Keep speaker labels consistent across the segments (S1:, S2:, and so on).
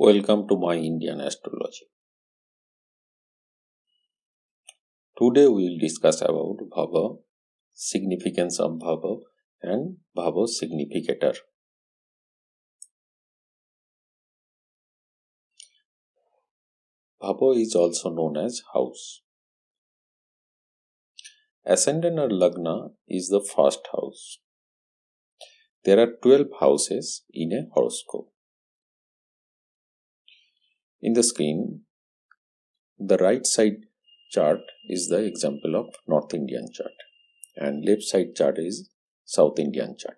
S1: Welcome to my Indian Astrology. Today we will discuss about Bhava, significance of Bhava and Bhava significator. Bhava is also known as house. Ascendant or Lagna is the first house. There are 12 houses in a horoscope. In the screen, the right side chart is the example of North Indian chart and left side chart is South Indian chart.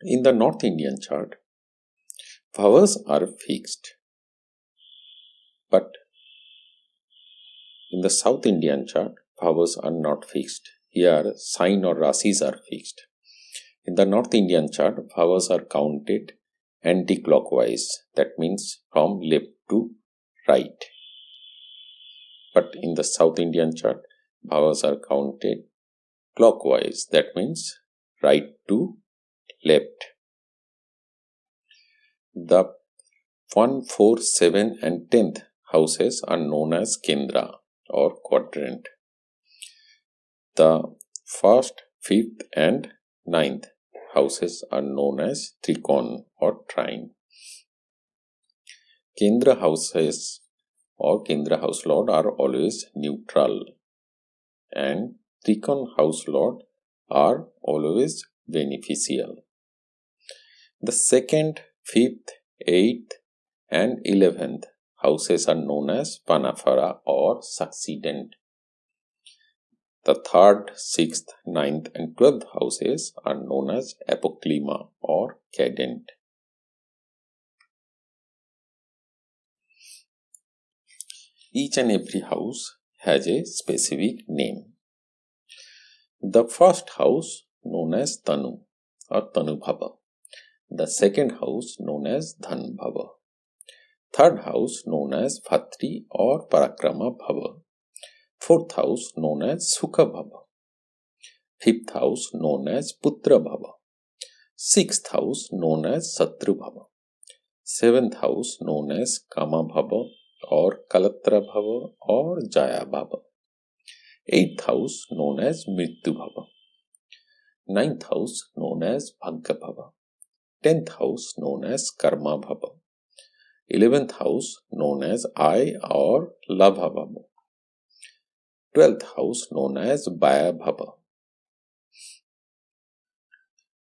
S1: In the North Indian chart, bhavas are fixed, but in the South Indian chart, bhavas are not fixed. Here, sign or Rashis are fixed. In the North Indian chart, bhavas are counted anti-clockwise, that means from left to right. But in the South Indian chart, bhavas are counted clockwise, that means right to left. The 1, 4, 7 and 10th houses are known as Kendra or quadrant. The 1st, 5th and 9th houses are known as Trikon or trine. Kendra houses or Kendra house lord are always neutral and Trikon house lord are always beneficial. The 2nd, 5th, 8th and 11th houses are known as Panafara or succeedent. The 3rd, 6th, 9th and 12th houses are known as Apoklima or cadent. Each and every house has a specific name. The first house known as Tanu or Tanu Bhava. The second house known as Dhan Bhava. Third house known as Bhatri or Parakrama Bhava. Fourth house known as Sukha Bhava. Fifth house known as Putra Bhava. Sixth house known as Satru Bhava. Seventh house known as Kama Bhava or Kalatra Bhava or Jaya Bhava. Eighth house known as Mrityu Bhava. Ninth house known as Bhagya Bhava. 10th house known as Karma Bhava. 11th house known as I or Labha Bhava. 12th house known as Baya Bhava.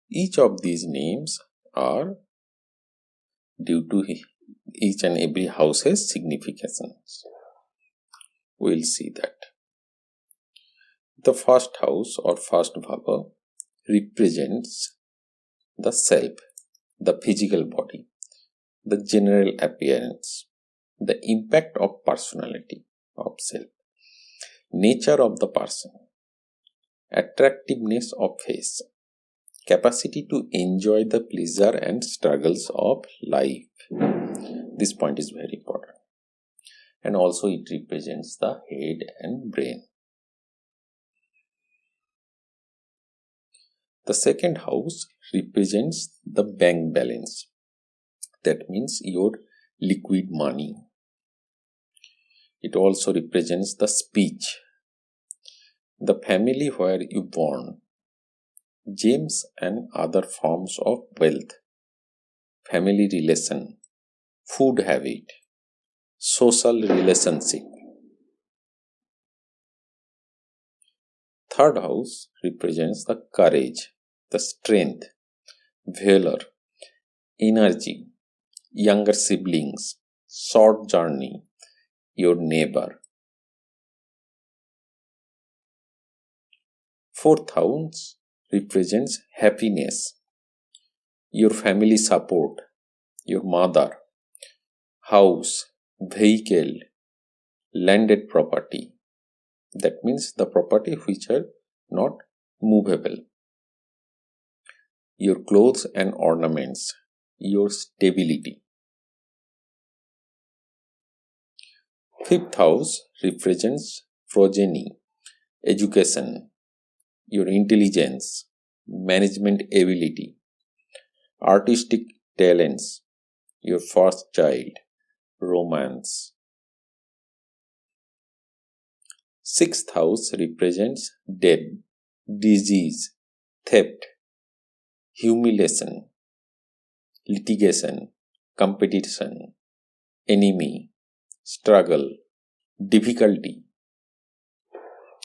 S1: Each of these names are due to each and every house's significations. We will see that. The first house or first bhava represents the self, the physical body, the general appearance, the impact of personality of self, nature of the person, attractiveness of face, capacity to enjoy the pleasure and struggles of life. This point is very important. And also it represents the head and brain. The second house represents the bank balance. That means your liquid money. It also represents the speech, the family where you born, gems and other forms of wealth, family relation, food habit, social relationship. Third house represents the courage, the strength, valor, energy, younger siblings, short journey, your neighbor. Fourth house represents happiness, your family support, your mother, house, vehicle, landed property. That means the property which are not movable. Your clothes and ornaments, your stability. Fifth house represents progeny, education, your intelligence, management ability, artistic talents, your first child, romance. 6th house represents death, disease, theft, humiliation, litigation, competition, enemy, struggle, difficulty.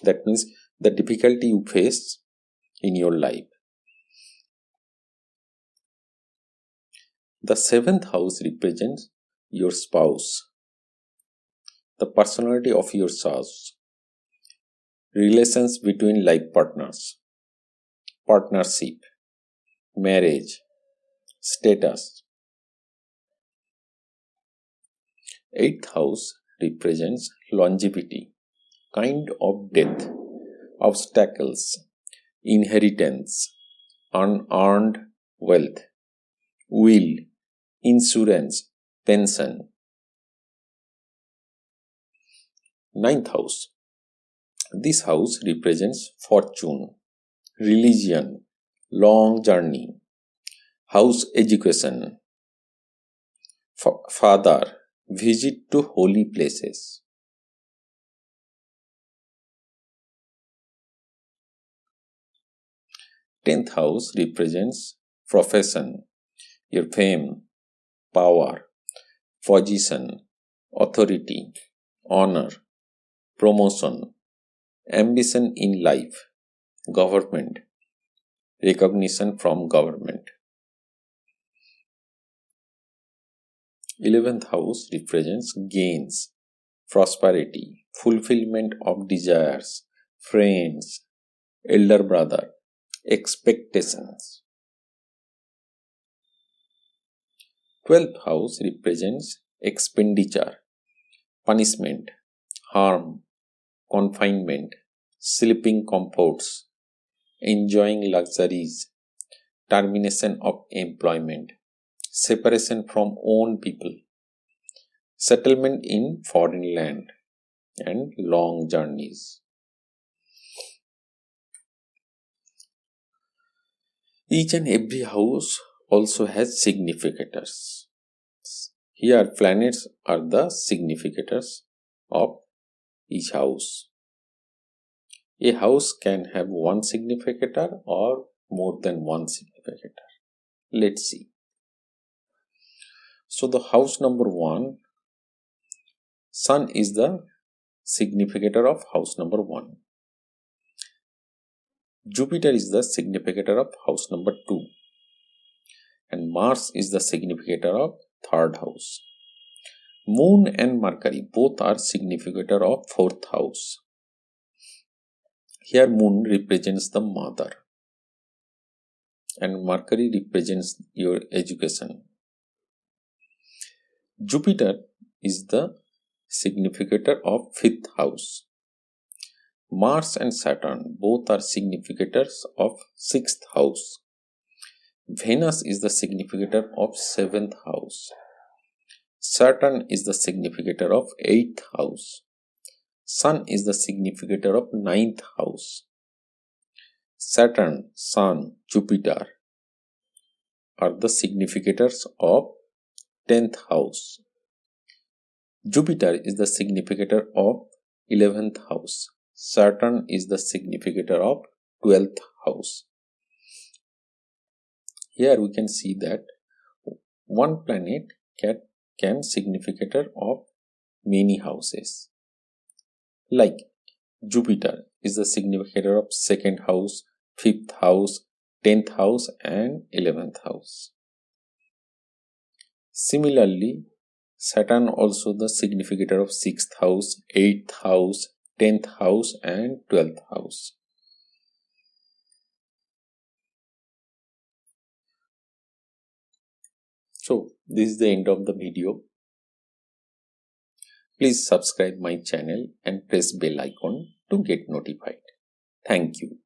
S1: That means the difficulty you face in your life. The 7th house represents your spouse, the personality of your spouse, relations between life partners, partnership, marriage, status. 8th house represents longevity, kind of death, obstacles, inheritance, unearned wealth, will, insurance, pension. 9th house. This house represents fortune, religion, long journey, house education, father, visit to holy places. 10th house represents profession, your fame, power, position, authority, honor, promotion, ambition in life, government, recognition from government. 11th house represents gains, prosperity, fulfillment of desires, friends, elder brother, expectations. 12th house represents expenditure, punishment, harm, confinement, sleeping comforts, enjoying luxuries, termination of employment, separation from own people, settlement in foreign land, and long journeys. Each and every house also has significators. Here, planets are the significators of each house. A house can have one significator or more than one significator. Let's see. So, the house number 1, Sun is the significator of house number 1. Jupiter is the significator of house number 2. And Mars is the significator of 3rd house. Moon and Mercury both are significator of 4th house. Here Moon represents the mother and Mercury represents your education. Jupiter is the significator of 5th house. Mars and Saturn both are significators of 6th house. Venus is the significator of 7th house. Saturn is the significator of 8th house. Sun is the significator of 9th house. Saturn, Sun, Jupiter are the significators of 10th house. Jupiter is the significator of 11th house. Saturn is the significator of 12th house. Here we can see that one planet can significator of many houses. Like Jupiter is the significator of 2nd house, 5th house, 10th house and 11th house. Similarly, Saturn also the significator of 6th house, 8th house, 10th house and 12th house. So, this is the end of the video. Please subscribe my channel and press bell icon to get notified. Thank you.